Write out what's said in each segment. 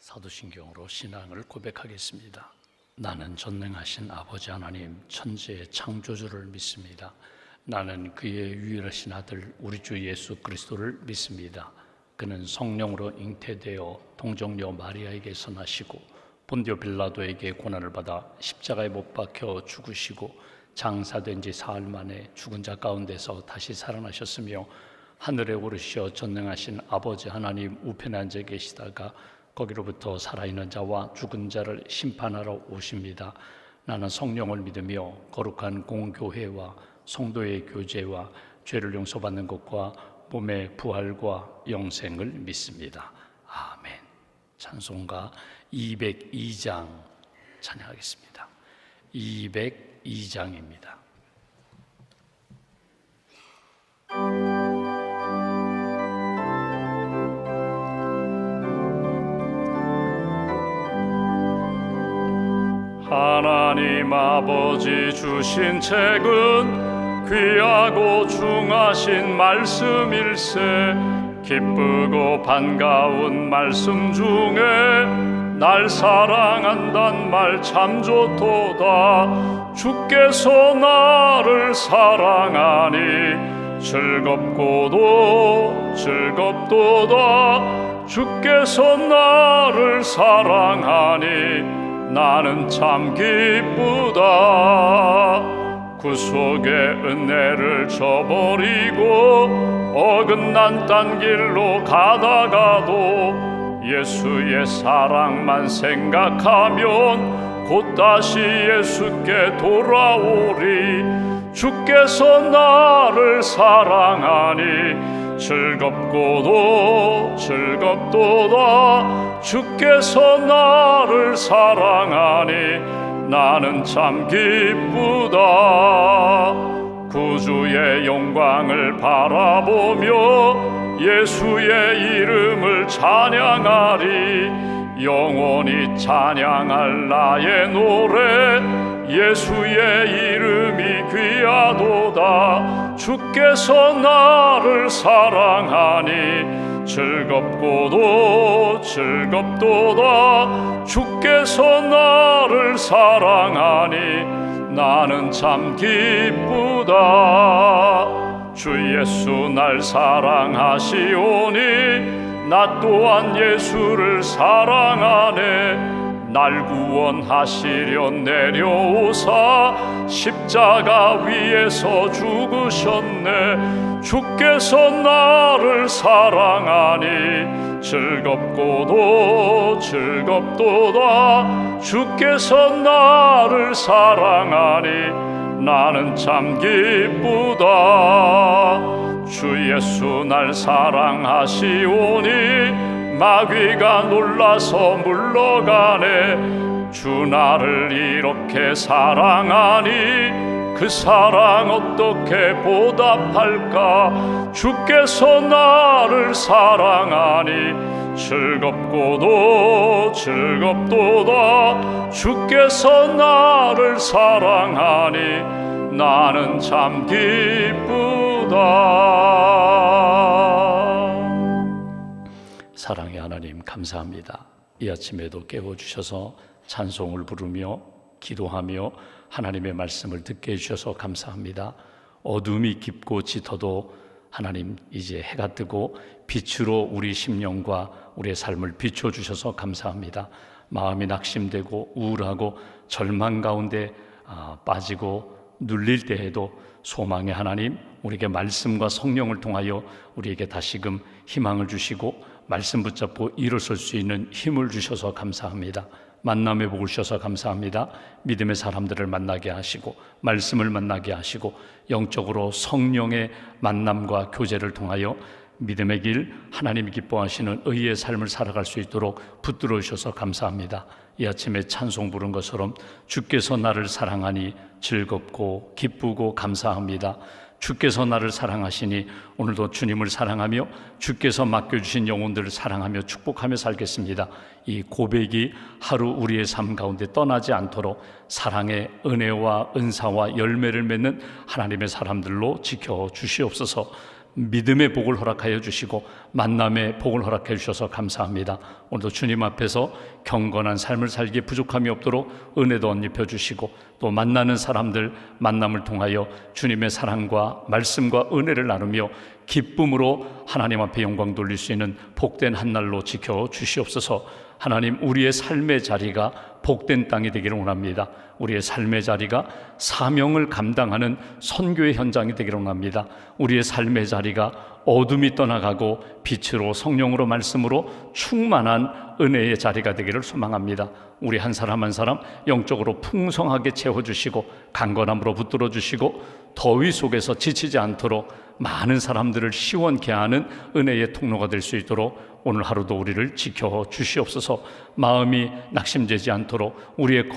사도신경으로 신앙을 고백하겠습니다. 나는 전능하신 아버지 하나님 천지의 창조주를 믿습니다. 나는 그의 유일하신 아들 우리 주 예수 그리스도를 믿습니다. 그는 성령으로 잉태되어 동정녀 마리아에게서 나시고 본디오 빌라도에게 고난을 받아 십자가에 못 박혀 죽으시고 장사된 지 사흘 만에 죽은 자 가운데서 다시 살아나셨으며 하늘에 오르시어 전능하신 아버지 하나님 우편에 앉아 계시다가 거기로부터 살아있는 자와 죽은 자를 심판하러 오십니다. 나는 성령을 믿으며 거룩한 공교회와 성도의 교제와 죄를 용서받는 것과 몸의 부활과 영생을 믿습니다. 아멘. 찬송가 202장 찬양하겠습니다. 202장입니다. 하나님 아버지 주신 책은 귀하고 중하신 말씀일세. 기쁘고 반가운 말씀 중에 날 사랑한단 말 참 좋도다. 주께서 나를 사랑하니 즐겁고도 즐겁도다. 주께서 나를 사랑하니 나는 참 기쁘다. 구속의 은혜를 저버리고 어긋난 딴 길로 가다가도 예수의 사랑만 생각하면 곧 다시 예수께 돌아오리. 주께서 나를 사랑하니 즐겁고도 즐겁도다. 주께서 나를 사랑하니 나는 참 기쁘다. 구주의 영광을 바라보며 예수의 이름을 찬양하리. 영원히 찬양할 나의 노래 예수의 이름이 귀하도다. 주께서 나를 사랑하니 즐겁고도 즐겁도다. 주께서 나를 사랑하니 나는 참 기쁘다. 주 예수 날 사랑하시오니 나 또한 예수를 사랑하네. 날 구원하시려 내려오사 십자가 위에서 죽으셨네. 주께서 나를 사랑하니 즐겁고도 즐겁도다. 주께서 나를 사랑하니 나는 참 기쁘다. 주 예수 날 사랑하시오니 마귀가 놀라서 물러가네. 주 나를 이렇게 사랑하니 그 사랑 어떻게 보답할까. 주께서 나를 사랑하니 즐겁고도 즐겁도다. 주께서 나를 사랑하니 나는 참 기쁘다. 사랑의 하나님 감사합니다. 이 아침에도 깨워주셔서 찬송을 부르며 기도하며 하나님의 말씀을 듣게 해주셔서 감사합니다. 어둠이 깊고 짙어도 하나님 이제 해가 뜨고 빛으로 우리 심령과 우리의 삶을 비춰주셔서 감사합니다. 마음이 낙심되고 우울하고 절망 가운데 빠지고 눌릴 때에도 소망의 하나님 우리에게 말씀과 성령을 통하여 우리에게 다시금 희망을 주시고 말씀 붙잡고 일어설 수 있는 힘을 주셔서 감사합니다. 만남의 복을 주셔서 감사합니다. 믿음의 사람들을 만나게 하시고 말씀을 만나게 하시고 영적으로 성령의 만남과 교제를 통하여 믿음의 길 하나님이 기뻐하시는 의의 삶을 살아갈 수 있도록 붙들어 주셔서 감사합니다. 이 아침에 찬송 부른 것처럼 주께서 나를 사랑하니 즐겁고 기쁘고 감사합니다. 주께서 나를 사랑하시니 오늘도 주님을 사랑하며 주께서 맡겨주신 영혼들을 사랑하며 축복하며 살겠습니다. 이 고백이 하루 우리의 삶 가운데 떠나지 않도록 사랑의 은혜와 은사와 열매를 맺는 하나님의 사람들로 지켜주시옵소서. 믿음의 복을 허락하여 주시고 만남의 복을 허락해 주셔서 감사합니다. 오늘도 주님 앞에서 경건한 삶을 살기에 부족함이 없도록 은혜도 덧입혀 주시고 또 만나는 사람들 만남을 통하여 주님의 사랑과 말씀과 은혜를 나누며 기쁨으로 하나님 앞에 영광 돌릴 수 있는 복된 한날로 지켜 주시옵소서. 하나님, 우리의 삶의 자리가 복된 땅이 되기를 원합니다. 우리의 삶의 자리가 사명을 감당하는 선교의 현장이 되기를 원합니다. 우리의 삶의 자리가 어둠이 떠나가고 빛으로 성령으로 말씀으로 충만한 은혜의 자리가 되기를 소망합니다. 우리 한 사람 한 사람 영적으로 풍성하게 채워주시고 강건함으로 붙들어 주시고 더위 속에서 지치지 않도록 많은 사람들을 시원케 하는 은혜의 통로가 될 수 있도록 오늘 하루도 우리를 지켜 주시옵소서. 마음이 낙심되지 않도록 우리의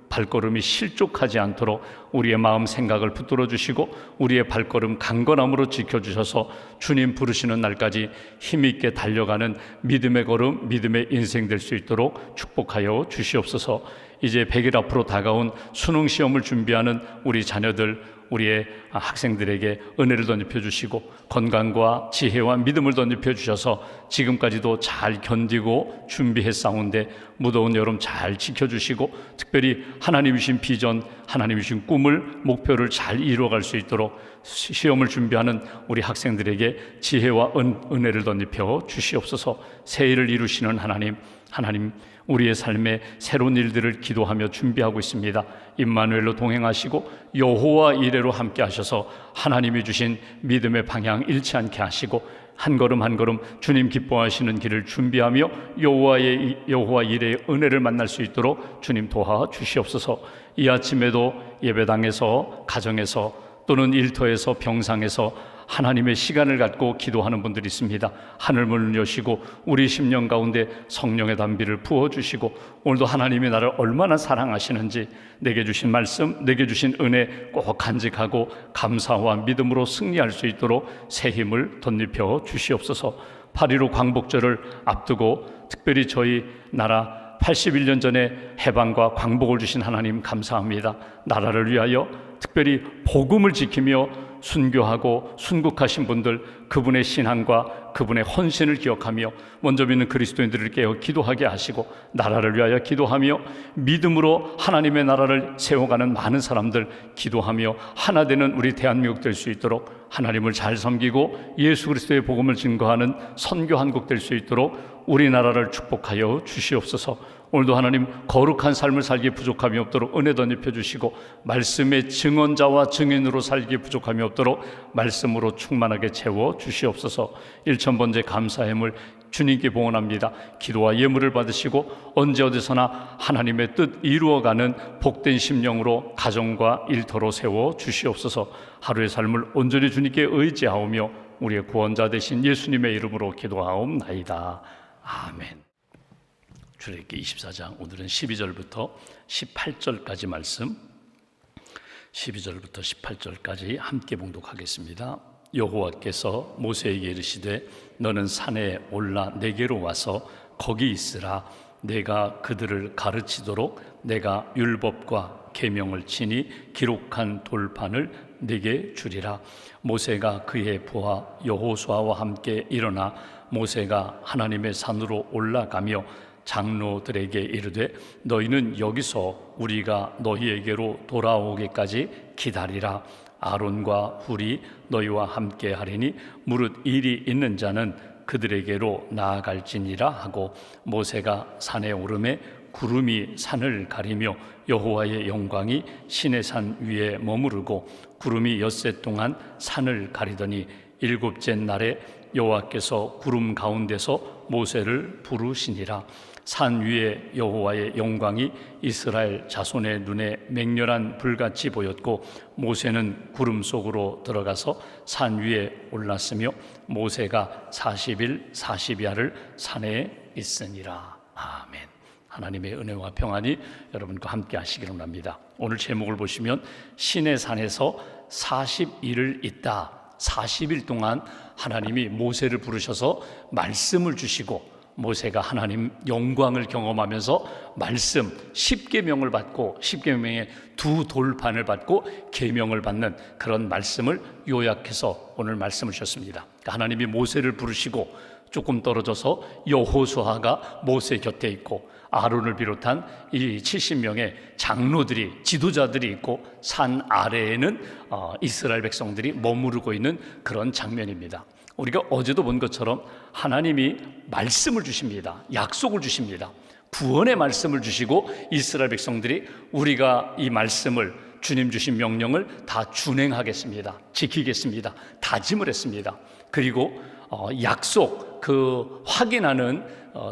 발걸음이 실족하지 않도록 우리의 마음 생각을 붙들어 주시고 우리의 발걸음 강건함으로 지켜주셔서 주님 부르시는 날까지 힘있게 달려가는 믿음의 걸음, 믿음의 인생 될 수 있도록 축복하여 주시옵소서. 이제 100일 앞으로 다가온 수능 시험을 준비하는 우리 자녀들, 우리의 학생들에게 은혜를 덧입혀 주시고 건강과 지혜와 믿음을 덧입혀 주셔서 지금까지도 잘 견디고 준비했사온데 무더운 여름 잘 지켜주시고 특별히 하나님이 주신 비전, 하나님이 주신 꿈을, 목표를 잘 이루어갈 수 있도록 시험을 준비하는 우리 학생들에게 지혜와 은혜를 덧입혀 주시옵소서. 새 일을 이루시는 하나님 우리의 삶에 새로운 일들을 기도하며 준비하고 있습니다. 임마누엘로 동행하시고 여호와 이레로 함께 하셔서 하나님이 주신 믿음의 방향 잃지 않게 하시고 한 걸음 한 걸음 주님 기뻐하시는 길을 준비하며 여호와 이레의 은혜를 만날 수 있도록 주님 도와주시옵소서. 이 아침에도 예배당에서, 가정에서 또는 일터에서, 병상에서 하나님의 시간을 갖고 기도하는 분들이 있습니다. 하늘문을 여시고 우리 심령 가운데 성령의 담비를 부어주시고 오늘도 하나님이 나를 얼마나 사랑하시는지 내게 주신 말씀, 내게 주신 은혜 꼭 간직하고 감사와 믿음으로 승리할 수 있도록 새 힘을 덧입혀 주시옵소서. 8.15 광복절을 앞두고 특별히 저희 나라 81년 전에 해방과 광복을 주신 하나님 감사합니다. 나라를 위하여 특별히 복음을 지키며 순교하고 순국하신 분들, 그분의 신앙과 그분의 헌신을 기억하며 먼저 믿는 그리스도인들을 깨어 기도하게 하시고 나라를 위하여 기도하며 믿음으로 하나님의 나라를 세워가는 많은 사람들 기도하며 하나 되는 우리 대한민국 될 수 있도록 하나님을 잘 섬기고 예수 그리스도의 복음을 증거하는 선교 한국 될 수 있도록 우리나라를 축복하여 주시옵소서. 오늘도 하나님 거룩한 삶을 살기에 부족함이 없도록 은혜 덧입혀 주시고 말씀의 증언자와 증인으로 살기에 부족함이 없도록 말씀으로 충만하게 채워 주시옵소서. 1000번째 감사함을 주님께 봉헌합니다. 기도와 예물을 받으시고 언제 어디서나 하나님의 뜻 이루어가는 복된 심령으로 가정과 일터로 세워 주시옵소서. 하루의 삶을 온전히 주님께 의지하오며 우리의 구원자 되신 예수님의 이름으로 기도하옵나이다. 아멘. 출애굽기 24장 오늘은 12절부터 18절까지 말씀, 12절부터 18절까지 함께 봉독하겠습니다. 여호와께서 모세에게 이르시되 너는 산에 올라 내게로 와서 거기 있으라. 내가 그들을 가르치도록 내가 율법과 계명을 친히 기록한 돌판을 네게 주리라. 모세가 그의 부하 여호수아와 함께 일어나 모세가 하나님의 산으로 올라가며 장로들에게 이르되 너희는 여기서 우리가 너희에게로 돌아오기까지 기다리라. 아론과 훌이 너희와 함께 하리니 무릇 일이 있는 자는 그들에게로 나아갈지니라 하고 모세가 산에 오르매 구름이 산을 가리며 여호와의 영광이 시내 산 위에 머무르고 구름이 엿새 동안 산을 가리더니 7째 날에 여호와께서 구름 가운데서 모세를 부르시니라. 산 위에 여호와의 영광이 이스라엘 자손의 눈에 맹렬한 불같이 보였고 모세는 구름 속으로 들어가서 산 위에 올랐으며 모세가 40일 40야를 산에 있으니라. 아멘. 하나님의 은혜와 평안이 여러분과 함께 하시기를 원합니다. 오늘 제목을 보시면 신의 산에서 40일을 있다. 40일 동안 하나님이 모세를 부르셔서 말씀을 주시고 모세가 하나님 영광을 경험하면서 말씀 10계명을 받고 10계명의 두 돌판을 받고 계명을 받는 그런 말씀을 요약해서 오늘 말씀을 주셨습니다. 하나님이 모세를 부르시고 조금 떨어져서 여호수아가 모세 곁에 있고 아론을 비롯한 이 70명의 장로들이, 지도자들이 있고 산 아래에는 이스라엘 백성들이 머무르고 있는 그런 장면입니다. 우리가 어제도 본 것처럼 하나님이 말씀을 주십니다. 약속을 주십니다. 구원의 말씀을 주시고 이스라엘 백성들이 우리가 이 말씀을, 주님 주신 명령을 다 준행하겠습니다. 지키겠습니다. 다짐을 했습니다. 그리고 약속, 그 확인하는,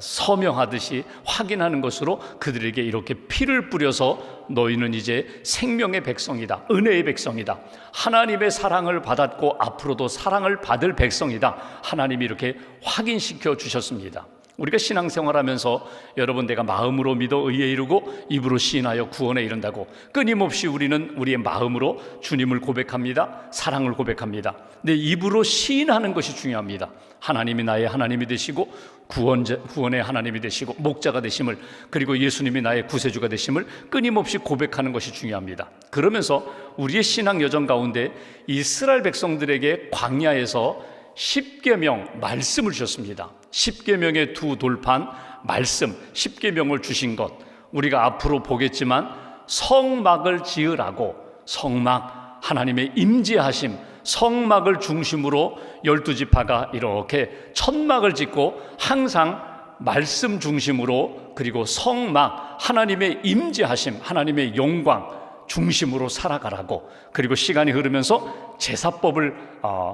서명하듯이 확인하는 것으로 그들에게 이렇게 피를 뿌려서 너희는 이제 생명의 백성이다, 은혜의 백성이다, 하나님의 사랑을 받았고 앞으로도 사랑을 받을 백성이다, 하나님이 이렇게 확인시켜 주셨습니다. 우리가 신앙생활하면서 여러분, 내가 마음으로 믿어 의에 이르고 입으로 시인하여 구원에 이른다고 끊임없이 우리는 우리의 마음으로 주님을 고백합니다. 사랑을 고백합니다. 내 입으로 시인하는 것이 중요합니다. 하나님이 나의 하나님이 되시고 구원의 하나님이 되시고 목자가 되심을, 그리고 예수님이 나의 구세주가 되심을 끊임없이 고백하는 것이 중요합니다. 그러면서 우리의 신앙 여정 가운데 이스라엘 백성들에게 광야에서 10계명 말씀을 주셨습니다. 10계명의 두 돌판 말씀, 10계명을 주신 것, 우리가 앞으로 보겠지만 성막을 지으라고, 성막, 하나님의 임재하심, 성막을 중심으로 12지파가 이렇게 천막을 짓고 항상 말씀 중심으로, 그리고 성막, 하나님의 임재하심, 하나님의 영광 중심으로 살아가라고, 그리고 시간이 흐르면서 제사법을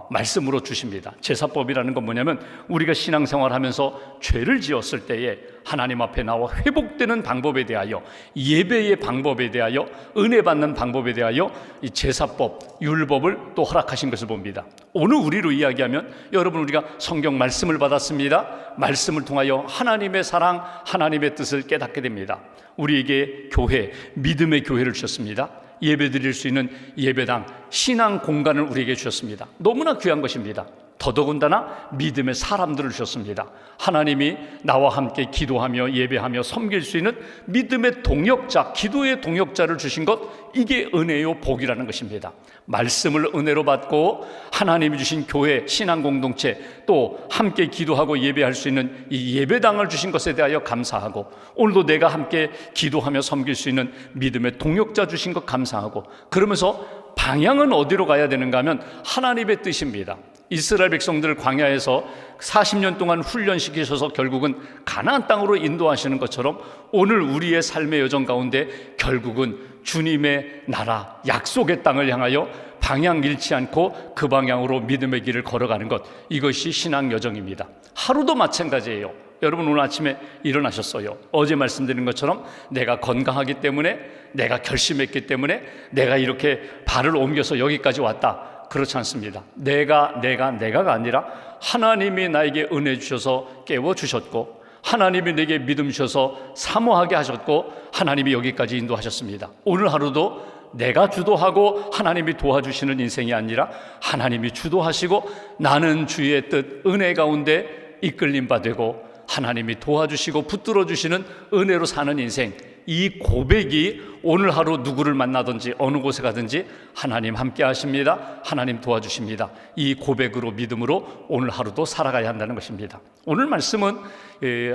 말씀으로 주십니다. 제사법이라는 건 뭐냐면 우리가 신앙생활하면서 죄를 지었을 때에 하나님 앞에 나와 회복되는 방법에 대하여, 예배의 방법에 대하여, 은혜 받는 방법에 대하여 이 제사법, 율법을 또 허락하신 것을 봅니다. 오늘 우리로 이야기하면, 여러분, 우리가 성경 말씀을 받았습니다. 말씀을 통하여 하나님의 사랑, 하나님의 뜻을 깨닫게 됩니다. 우리에게 교회, 믿음의 교회를 주셨습니다. 예배 드릴 수 있는 예배당, 신앙 공간을 우리에게 주셨습니다. 너무나 귀한 것입니다. 더더군다나 믿음의 사람들을 주셨습니다. 하나님이 나와 함께 기도하며 예배하며 섬길 수 있는 믿음의 동역자, 기도의 동역자를 주신 것, 이게 은혜요 복이라는 것입니다. 말씀을 은혜로 받고 하나님이 주신 교회, 신앙 공동체, 또 함께 기도하고 예배할 수 있는 이 예배당을 주신 것에 대하여 감사하고, 오늘도 내가 함께 기도하며 섬길 수 있는 믿음의 동역자 주신 것 감사하고, 그러면서 방향은 어디로 가야 되는가 하면 하나님의 뜻입니다. 이스라엘 백성들을 광야에서 40년 동안 훈련시키셔서 결국은 가나안 땅으로 인도하시는 것처럼 오늘 우리의 삶의 여정 가운데 결국은 주님의 나라, 약속의 땅을 향하여 방향 잃지 않고 그 방향으로 믿음의 길을 걸어가는 것, 이것이 신앙 여정입니다. 하루도 마찬가지예요. 여러분, 오늘 아침에 일어나셨어요. 어제 말씀드린 것처럼 내가 건강하기 때문에, 내가 결심했기 때문에 내가 이렇게 발을 옮겨서 여기까지 왔다, 그렇지 않습니다. 내가가 아니라 하나님이 나에게 은혜 주셔서 깨워주셨고, 하나님이 내게 믿음 주셔서 사모하게 하셨고, 하나님이 여기까지 인도하셨습니다. 오늘 하루도 내가 주도하고 하나님이 도와주시는 인생이 아니라 하나님이 주도하시고 나는 주의 뜻, 은혜 가운데 이끌림 받고 하나님이 도와주시고 붙들어 주시는 은혜로 사는 인생, 이 고백이 오늘 하루 누구를 만나든지 어느 곳에 가든지 하나님 함께 하십니다, 하나님 도와주십니다, 이 고백으로, 믿음으로 오늘 하루도 살아가야 한다는 것입니다. 오늘 말씀은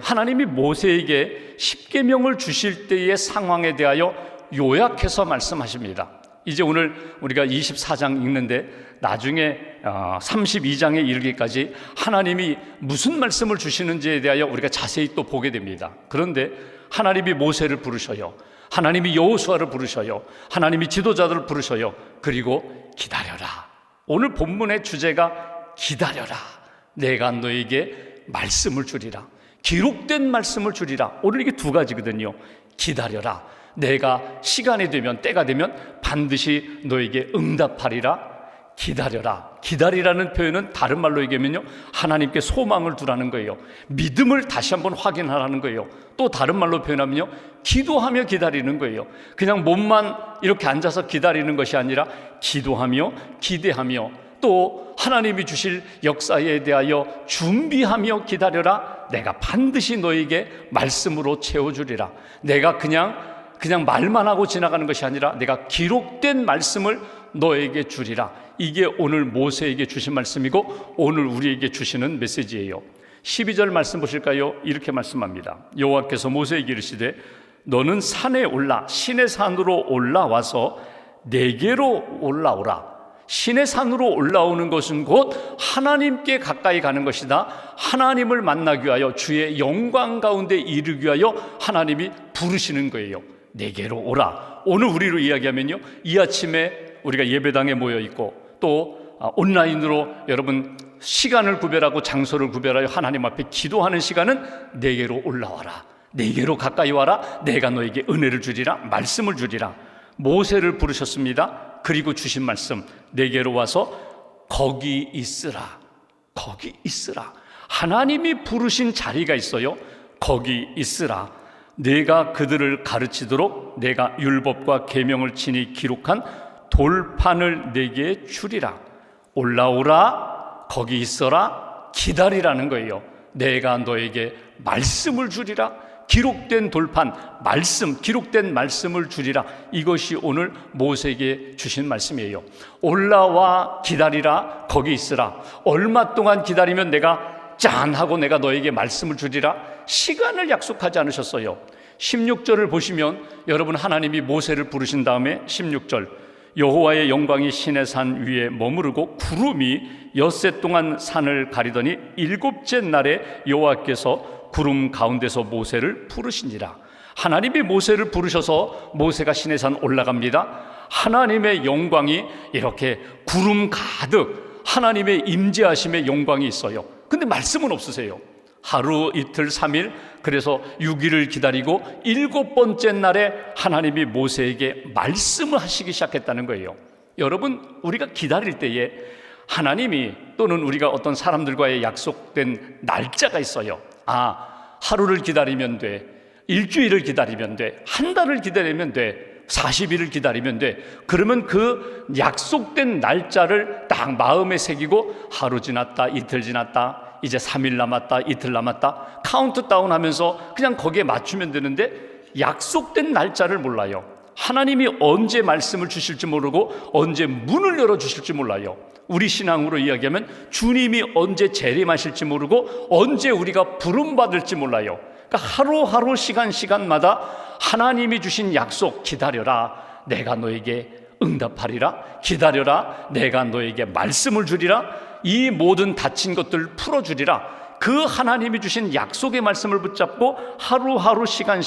하나님이 모세에게 10계명을 주실 때의 상황에 대하여 요약해서 말씀하십니다. 이제 오늘 우리가 24장 읽는데 나중에 32장에 이르기까지 하나님이 무슨 말씀을 주시는지에 대하여 우리가 자세히 또 보게 됩니다. 그런데 하나님이 모세를 부르셔요. 하나님이 여호수아를 부르셔요. 하나님이 지도자들을 부르셔요. 그리고 기다려라. 오늘 본문의 주제가 기다려라. 내가 너에게 말씀을 주리라. 기록된 말씀을 주리라. 오늘 이게 두 가지거든요. 기다려라. 내가 시간이 되면, 때가 되면 반드시 너에게 응답하리라. 기다려라. 기다리라는 표현은 다른 말로 얘기하면요, 하나님께 소망을 두라는 거예요. 믿음을 다시 한번 확인하라는 거예요. 또 다른 말로 표현하면요, 기도하며 기다리는 거예요. 그냥 몸만 이렇게 앉아서 기다리는 것이 아니라 기도하며 기대하며, 또 또 하나님이 주실 역사에 대하여 준비하며 기다려라. 내가 반드시 너에게 말씀으로 채워주리라. 내가 그냥 말만 하고 지나가는 것이 아니라 내가 기록된 말씀을 너에게 주리라. 이게 오늘 모세에게 주신 말씀이고 오늘 우리에게 주시는 메시지예요. 12절 말씀 보실까요? 이렇게 말씀합니다. 여호와께서 모세에게 이르시되 너는 산에 올라 신의 산으로 올라와서 내게로 올라오라. 신의 산으로 올라오는 것은 곧 하나님께 가까이 가는 것이다. 하나님을 만나기 위하여 주의 영광 가운데 이르기 위하여 하나님이 부르시는 거예요. 내게로 오라. 오늘 우리로 이야기하면요, 이 아침에 우리가 예배당에 모여 있고 또 온라인으로 여러분 시간을 구별하고 장소를 구별하여 하나님 앞에 기도하는 시간은 내게로 올라와라. 내게로 가까이 와라. 내가 너에게 은혜를 주리라. 말씀을 주리라. 모세를 부르셨습니다. 그리고 주신 말씀, 내게로 와서 거기 있으라. 거기 있으라. 하나님이 부르신 자리가 있어요. 거기 있으라. 내가 그들을 가르치도록 내가 율법과 계명을 친히 기록한 돌판을 내게 주리라. 올라오라. 거기 있어라. 기다리라는 거예요. 내가 너에게 말씀을 주리라. 기록된 돌판, 말씀, 기록된 말씀을 주리라. 이것이 오늘 모세에게 주신 말씀이에요. 올라와 기다리라. 거기 있으라. 얼마 동안 기다리면 내가 짠하고 내가 너에게 말씀을 주리라. 시간을 약속하지 않으셨어요. 16절을 보시면 여러분, 하나님이 모세를 부르신 다음에 16절, 여호와의 영광이 신의 산 위에 머무르고 구름이 엿새 동안 산을 가리더니 일곱째 날에 여호와께서 구름 가운데서 모세를 부르시니라. 하나님이 모세를 부르셔서 모세가 신의 산 올라갑니다. 하나님의 영광이 이렇게 구름 가득 하나님의 임재하심의 영광이 있어요. 근데 말씀은 없으세요. 하루 이틀 3일, 그래서 6일을 기다리고 7번째 날에 하나님이 모세에게 말씀을 하시기 시작했다는 거예요. 여러분, 우리가 기다릴 때에 하나님이 또는 우리가 어떤 사람들과의 약속된 날짜가 있어요. 하루를 기다리면 돼, 일주일을 기다리면 돼, 한 달을 기다리면 돼, 40일을 기다리면 돼. 그러면 그 약속된 날짜를 딱 마음에 새기고 하루 지났다, 이틀 지났다, 이제 3일 남았다, 이틀 남았다, 카운트다운 하면서 그냥 거기에 맞추면 되는데 약속된 날짜를 몰라요. 하나님이 언제 말씀을 주실지 모르고 언제 문을 열어주실지 몰라요. 우리 신앙으로 이야기하면 주님이 언제 재림하실지 모르고 언제 우리가 부름받을지 몰라요. 그러니까 하루하루 시간마다 하나님이 주신 약속, 기다려라, 내가 너에게 응답하리라. 기다려라, 내가 너에게 말씀을 주리라. 이 모든 닫힌 것들을 풀어주리라. 그 하나님이 주신 약속의 말씀을 붙잡고 하루하루 시간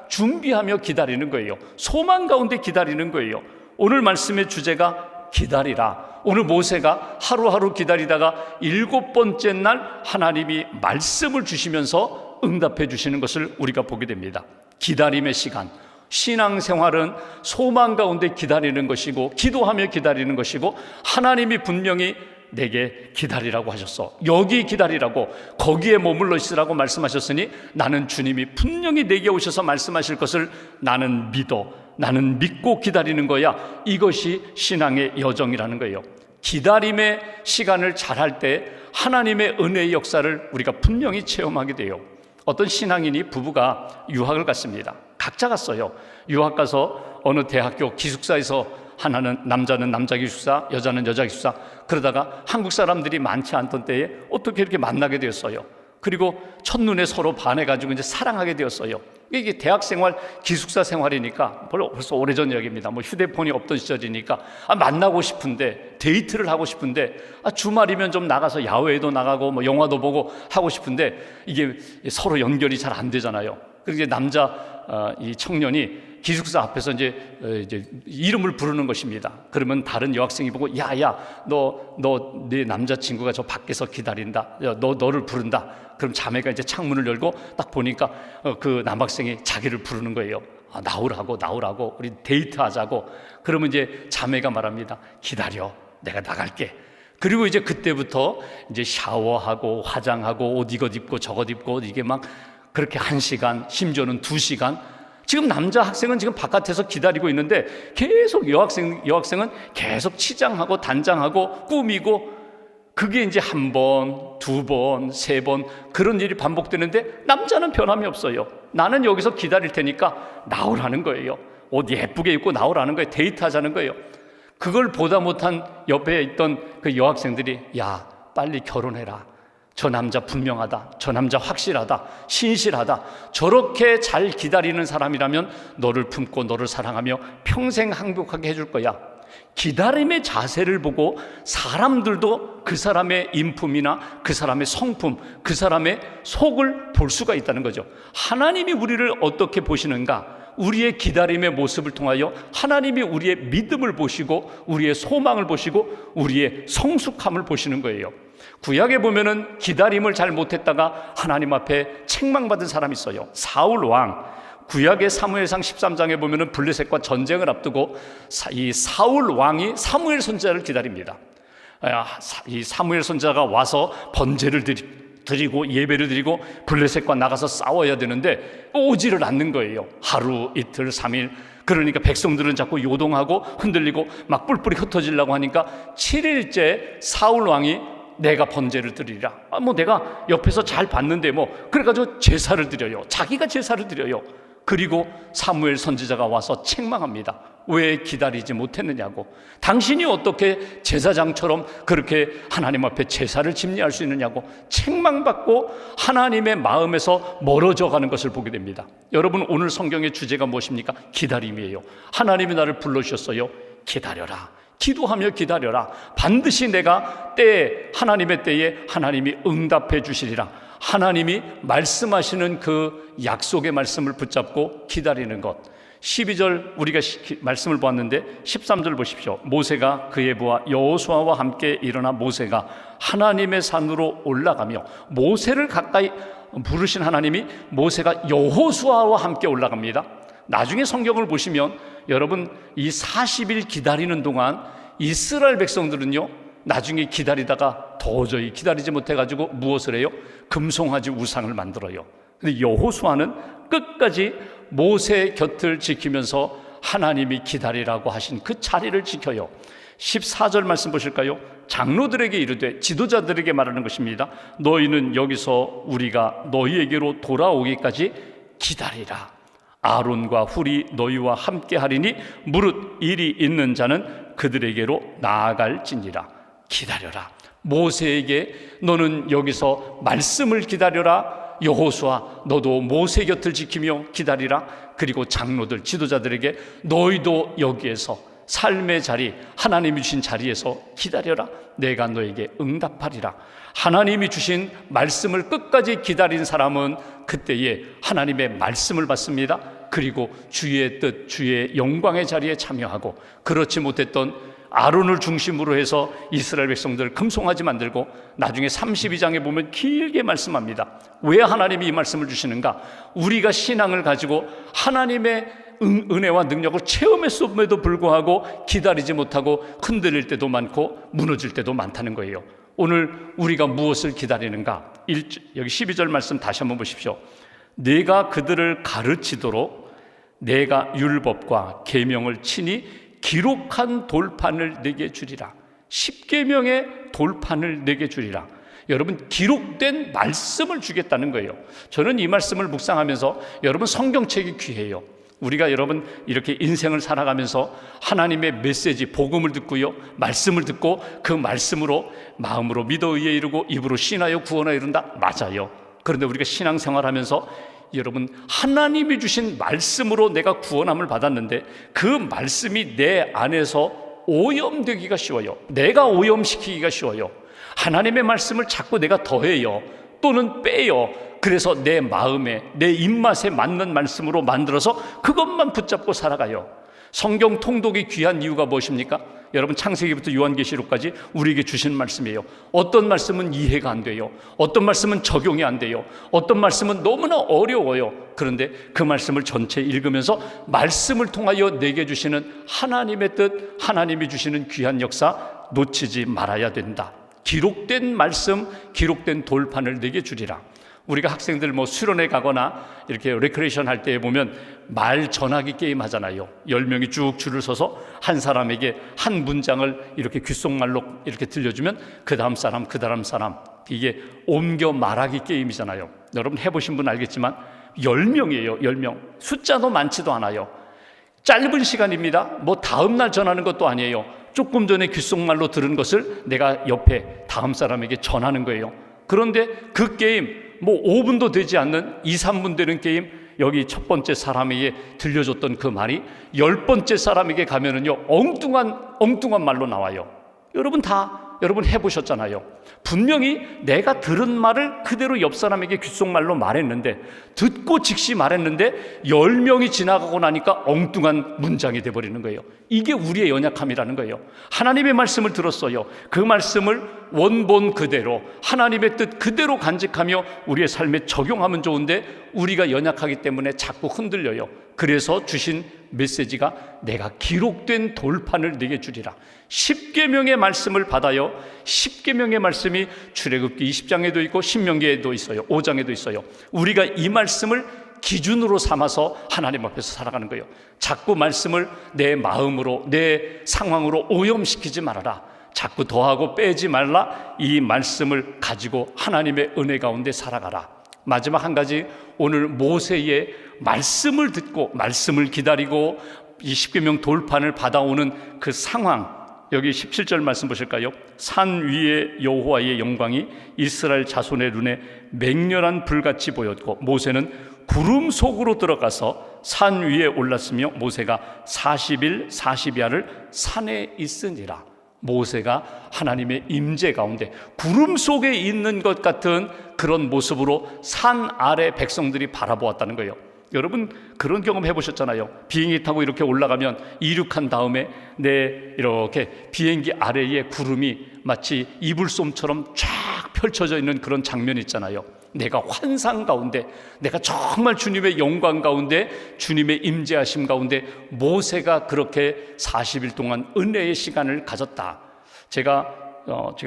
준비하며 기다리는 거예요. 소망 가운데 기다리는 거예요. 오늘 말씀의 주제가 기다리라. 오늘 모세가 하루하루 기다리다가 7번째 날 하나님이 말씀을 주시면서 응답해 주시는 것을 우리가 보게 됩니다. 기다림의 시간, 신앙생활은 소망 가운데 기다리는 것이고 기도하며 기다리는 것이고, 하나님이 분명히 내게 기다리라고 하셨어, 여기 기다리라고, 거기에 머물러 있으라고 말씀하셨으니 나는 주님이 분명히 내게 오셔서 말씀하실 것을 나는 믿고 기다리는 거야. 이것이 신앙의 여정이라는 거예요. 기다림의 시간을 잘할 때 하나님의 은혜의 역사를 우리가 분명히 체험하게 돼요. 어떤 신앙인이 부부가 유학을 갔습니다. 각자 갔어요. 유학 가서 어느 대학교 기숙사에서 하나는 남자는 남자 기숙사, 여자는 여자 기숙사, 그러다가 한국 사람들이 많지 않던 때에 어떻게 이렇게 만나게 되었어요. 그리고 첫눈에 서로 반해가지고 이제 사랑하게 되었어요. 이게 대학생활, 기숙사 생활이니까 벌써 오래전 이야기입니다. 휴대폰이 없던 시절이니까 만나고 싶은데, 데이트를 하고 싶은데, 주말이면 좀 나가서 야외에도 나가고 영화도 보고 하고 싶은데 이게 서로 연결이 잘 안 되잖아요. 그래서 이제 이 청년이 기숙사 앞에서 이제 이름을 부르는 것입니다. 그러면 다른 여학생이 보고, 야야, 네 남자친구가 저 밖에서 기다린다. 너를 부른다. 그럼 자매가 이제 창문을 열고 딱 보니까 그 남학생이 자기를 부르는 거예요. 나오라고, 우리 데이트하자고. 그러면 이제 자매가 말합니다. 기다려, 내가 나갈게. 그리고 이제 그때부터 이제 샤워하고 화장하고 옷 이것 입고 저것 입고, 이게 막 그렇게 1시간, 심지어는 2시간 지금 남자 학생은 지금 바깥에서 기다리고 있는데 계속 여학생은 계속 치장하고 단장하고 꾸미고, 그게 이제 한 번, 두 번, 세 번 그런 일이 반복되는데 남자는 변함이 없어요. 나는 여기서 기다릴 테니까 나오라는 거예요. 옷 예쁘게 입고 나오라는 거예요. 데이트하자는 거예요. 그걸 보다 못한 옆에 있던 그 여학생들이, 야, 빨리 결혼해라. 저 남자 분명하다. 저 남자 확실하다. 신실하다. 저렇게 잘 기다리는 사람이라면 너를 품고 너를 사랑하며 평생 행복하게 해줄 거야. 기다림의 자세를 보고 사람들도 그 사람의 인품이나 그 사람의 성품, 그 사람의 속을 볼 수가 있다는 거죠. 하나님이 우리를 어떻게 보시는가? 우리의 기다림의 모습을 통하여 하나님이 우리의 믿음을 보시고 우리의 소망을 보시고 우리의 성숙함을 보시는 거예요. 구약에 보면은 기다림을 잘 못했다가 하나님 앞에 책망받은 사람이 있어요. 사울 왕. 구약의 사무엘상 13장에 보면은 블레셋과 전쟁을 앞두고 이 사울 왕이 사무엘 선지자를 기다립니다. 이 사무엘 선지자가 와서 번제를 드리고 예배를 드리고 블레셋과 나가서 싸워야 되는데 오지를 않는 거예요. 하루, 이틀, 3일. 그러니까 백성들은 자꾸 요동하고 흔들리고 막 뿔뿔이 흩어지려고 하니까 7일째 사울 왕이 내가 번제를 드리리라. 내가 옆에서 잘 봤는데 그래가지고 제사를 드려요. 자기가 제사를 드려요. 그리고 사무엘 선지자가 와서 책망합니다. 왜 기다리지 못했느냐고. 당신이 어떻게 제사장처럼 그렇게 하나님 앞에 제사를 집례할 수 있느냐고 책망받고 하나님의 마음에서 멀어져 가는 것을 보게 됩니다. 여러분, 오늘 성경의 주제가 무엇입니까? 기다림이에요. 하나님이 나를 불러주셨어요. 기다려라. 기도하며 기다려라. 반드시 내가 하나님의 때에 하나님이 응답해 주시리라. 하나님이 말씀하시는 그 약속의 말씀을 붙잡고 기다리는 것. 12절 우리가 말씀을 보았는데 13절 보십시오. 모세가 그의 부하 여호수아와 함께 일어나 모세가 하나님의 산으로 올라가며, 모세를 가까이 부르신 하나님이 모세가 여호수아와 함께 올라갑니다. 나중에 성경을 보시면 여러분, 이 40일 기다리는 동안 이스라엘 백성들은요, 나중에 기다리다가 도저히 기다리지 못해가지고 무엇을 해요? 금송아지 우상을 만들어요. 근데 여호수아는 끝까지 모세 곁을 지키면서 하나님이 기다리라고 하신 그 자리를 지켜요. 14절 말씀 보실까요? 장로들에게 이르되, 지도자들에게 말하는 것입니다. 너희는 여기서 우리가 너희에게로 돌아오기까지 기다리라. 아론과 훌이 너희와 함께 하리니 무릇 일이 있는 자는 그들에게로 나아갈지니라. 기다려라. 모세에게 너는 여기서 말씀을 기다려라. 여호수아, 너도 모세 곁을 지키며 기다리라. 그리고 장로들, 지도자들에게 너희도 여기에서 삶의 자리, 하나님이 주신 자리에서 기다려라. 내가 너에게 응답하리라. 하나님이 주신 말씀을 끝까지 기다린 사람은 그때에 하나님의 말씀을 받습니다. 그리고 주의 뜻, 주의 영광의 자리에 참여하고, 그렇지 못했던 아론을 중심으로 해서 이스라엘 백성들 금송아지 만들고, 나중에 32장에 보면 길게 말씀합니다. 왜 하나님이 이 말씀을 주시는가? 우리가 신앙을 가지고 하나님의 은혜와 능력을 체험했음에도 불구하고 기다리지 못하고 흔들릴 때도 많고 무너질 때도 많다는 거예요. 오늘 우리가 무엇을 기다리는가? 여기 12절 말씀 다시 한번 보십시오. 내가 그들을 가르치도록 내가 율법과 계명을 친히 기록한 돌판을 내게 주리라. 10계명의 돌판을 내게 주리라. 여러분, 기록된 말씀을 주겠다는 거예요. 저는 이 말씀을 묵상하면서, 여러분, 성경책이 귀해요. 우리가 여러분 이렇게 인생을 살아가면서 하나님의 메시지, 복음을 듣고요, 말씀을 듣고 그 말씀으로 마음으로 믿어 의에 이르고 입으로 신하여 구원하여 이른다. 맞아요. 그런데 우리가 신앙생활하면서 여러분, 하나님이 주신 말씀으로 내가 구원함을 받았는데 그 말씀이 내 안에서 오염되기가 쉬워요. 내가 오염시키기가 쉬워요. 하나님의 말씀을 자꾸 내가 더해요, 또는 빼요. 그래서 내 마음에, 내 입맛에 맞는 말씀으로 만들어서 그것만 붙잡고 살아가요. 성경 통독이 귀한 이유가 무엇입니까? 여러분, 창세기부터 요한계시록까지 우리에게 주신 말씀이에요. 어떤 말씀은 이해가 안 돼요. 어떤 말씀은 적용이 안 돼요. 어떤 말씀은 너무나 어려워요. 그런데 그 말씀을 전체 읽으면서 말씀을 통하여 내게 주시는 하나님의 뜻, 하나님이 주시는 귀한 역사 놓치지 말아야 된다. 기록된 말씀, 기록된 돌판을 내게 주리라. 우리가 학생들 뭐 수련회 가거나 이렇게 레크레이션 할 때 보면 말 전하기 게임 하잖아요. 10명이 쭉 줄을 서서 한 사람에게 한 문장을 이렇게 귓속말로 이렇게 들려주면 그 다음 사람, 이게 옮겨 말하기 게임이잖아요. 여러분 해보신 분 알겠지만 10명이에요. 10명. 숫자도 많지도 않아요. 짧은 시간입니다. 뭐 다음날 전하는 것도 아니에요. 조금 전에 귓속말로 들은 것을 내가 옆에 다음 사람에게 전하는 거예요. 그런데 그 게임 뭐 5분도 되지 않는 2, 3분 되는 게임, 여기 첫 번째 사람에게 들려줬던 그 말이 10번째 사람에게 가면은요 엉뚱한 말로 나와요. 여러분 해보셨잖아요. 분명히 내가 들은 말을 그대로 옆 사람에게 귓속말로 말했는데, 듣고 즉시 말했는데 10명이 지나가고 나니까 엉뚱한 문장이 돼버리는 거예요. 이게 우리의 연약함이라는 거예요. 하나님의 말씀을 들었어요. 그 말씀을 원본 그대로 하나님의 뜻 그대로 간직하며 우리의 삶에 적용하면 좋은데 우리가 연약하기 때문에 자꾸 흔들려요. 그래서 주신 메시지가 내가 기록된 돌판을 네게 주리라. 10계명의 말씀을 받아요. 10계명의 말씀이 출애굽기 20장에도 있고 신명기에도 있어요. 5장에도 있어요. 우리가 이 말씀을 기준으로 삼아서 하나님 앞에서 살아가는 거예요. 자꾸 말씀을 내 마음으로, 내 상황으로 오염시키지 말아라. 자꾸 더하고 빼지 말라. 이 말씀을 가지고 하나님의 은혜 가운데 살아가라. 마지막 한 가지, 오늘 모세의 말씀을 듣고 말씀을 기다리고 이 10계명 돌판을 받아오는 그 상황, 여기 17절 말씀 보실까요? 산 위에 여호와의 영광이 이스라엘 자손의 눈에 맹렬한 불같이 보였고 모세는 구름 속으로 들어가서 산 위에 올랐으며 모세가 40일 40야를 산에 있으니라. 모세가 하나님의 임재 가운데 구름 속에 있는 것 같은 그런 모습으로 산 아래 백성들이 바라보았다는 거예요. 여러분 그런 경험 해보셨잖아요. 비행기 타고 이렇게 올라가면 이륙한 다음에 이렇게 비행기 아래에 구름이 마치 이불솜처럼 쫙 펼쳐져 있는 그런 장면이 있잖아요. 내가 환상 가운데, 내가 정말 주님의 영광 가운데, 주님의 임재하심 가운데 모세가 그렇게 40일 동안 은혜의 시간을 가졌다. 제가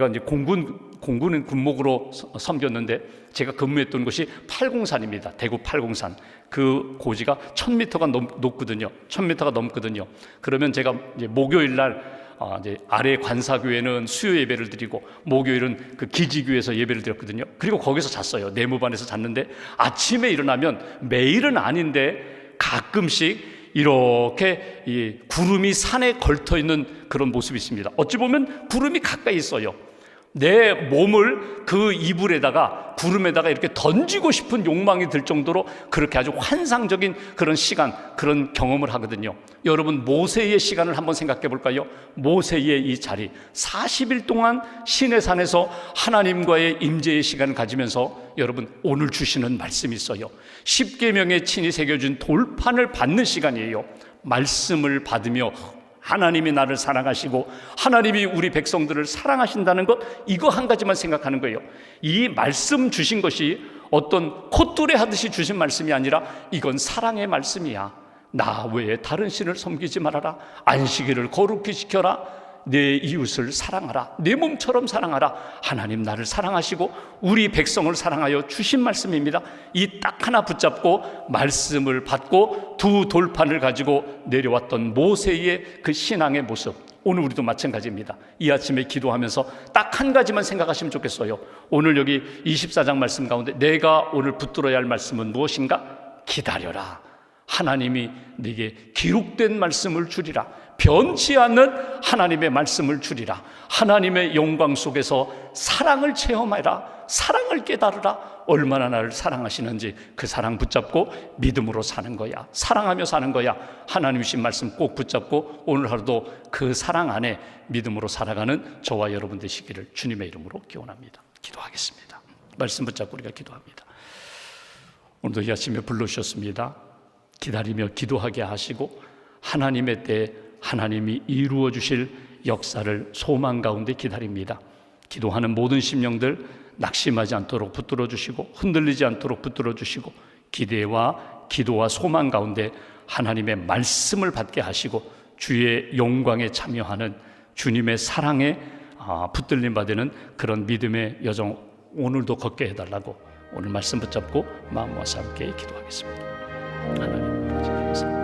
이제 공군은 군목으로 섬겼는데 제가 근무했던 곳이 팔공산입니다. 대구 팔공산. 그 고지가 1000m가 높거든요. 1000m가 넘거든요. 그러면 제가 이제 목요일 날 이제 아래 관사교회는 수요 예배를 드리고 목요일은 그 기지교회에서 예배를 드렸거든요. 그리고 거기서 잤어요. 내무반에서 잤는데 아침에 일어나면, 매일은 아닌데 가끔씩 이렇게 이 구름이 산에 걸터 있는 그런 모습이 있습니다. 어찌 보면 구름이 가까이 있어요. 내 몸을 그 이불에다가, 구름에다가 이렇게 던지고 싶은 욕망이 들 정도로 그렇게 아주 환상적인 그런 시간, 그런 경험을 하거든요. 여러분 모세의 시간을 한번 생각해 볼까요? 모세의 이 자리, 40일 동안 시내산에서 하나님과의 임재의 시간을 가지면서 여러분 오늘 주시는 말씀이 있어요. 10계명에 친히 새겨준 돌판을 받는 시간이에요. 말씀을 받으며 하나님이 나를 사랑하시고 하나님이 우리 백성들을 사랑하신다는 것, 이거 한 가지만 생각하는 거예요. 이 말씀 주신 것이 어떤 콧뚜레 하듯이 주신 말씀이 아니라 이건 사랑의 말씀이야. 나 외에 다른 신을 섬기지 말아라. 안식일을 거룩히 지켜라. 내 이웃을 사랑하라. 내 몸처럼 사랑하라. 하나님 나를 사랑하시고 우리 백성을 사랑하여 주신 말씀입니다. 이 딱 하나 붙잡고 말씀을 받고 두 돌판을 가지고 내려왔던 모세의 그 신앙의 모습, 오늘 우리도 마찬가지입니다. 이 아침에 기도하면서 딱 한 가지만 생각하시면 좋겠어요. 오늘 여기 24장 말씀 가운데 내가 오늘 붙들어야 할 말씀은 무엇인가? 기다려라. 하나님이 네게 기록된 말씀을 주리라. 변치 않는 하나님의 말씀을 주리라. 하나님의 영광 속에서 사랑을 체험하라. 사랑을 깨달으라. 얼마나 나를 사랑하시는지 그 사랑 붙잡고 믿음으로 사는 거야. 사랑하며 사는 거야. 하나님 주신 말씀 꼭 붙잡고 오늘 하루도 그 사랑 안에 믿음으로 살아가는 저와 여러분 되시기를 주님의 이름으로 기원합니다. 기도하겠습니다. 말씀 붙잡고 우리가 기도합니다. 오늘도 이 아침에 불러주셨습니다. 기다리며 기도하게 하시고 하나님의 때에 하나님이 이루어 주실 역사를 소망 가운데 기다립니다. 기도하는 모든 심령들 낙심하지 않도록 붙들어 주시고 흔들리지 않도록 붙들어 주시고 기대와 기도와 소망 가운데 하나님의 말씀을 받게 하시고 주의 영광에 참여하는 주님의 사랑에 붙들림 받는 그런 믿음의 여정 오늘도 걷게 해달라고 오늘 말씀 붙잡고 마음 모아서 함께 기도하겠습니다. 하나님 아버지 감사합니다.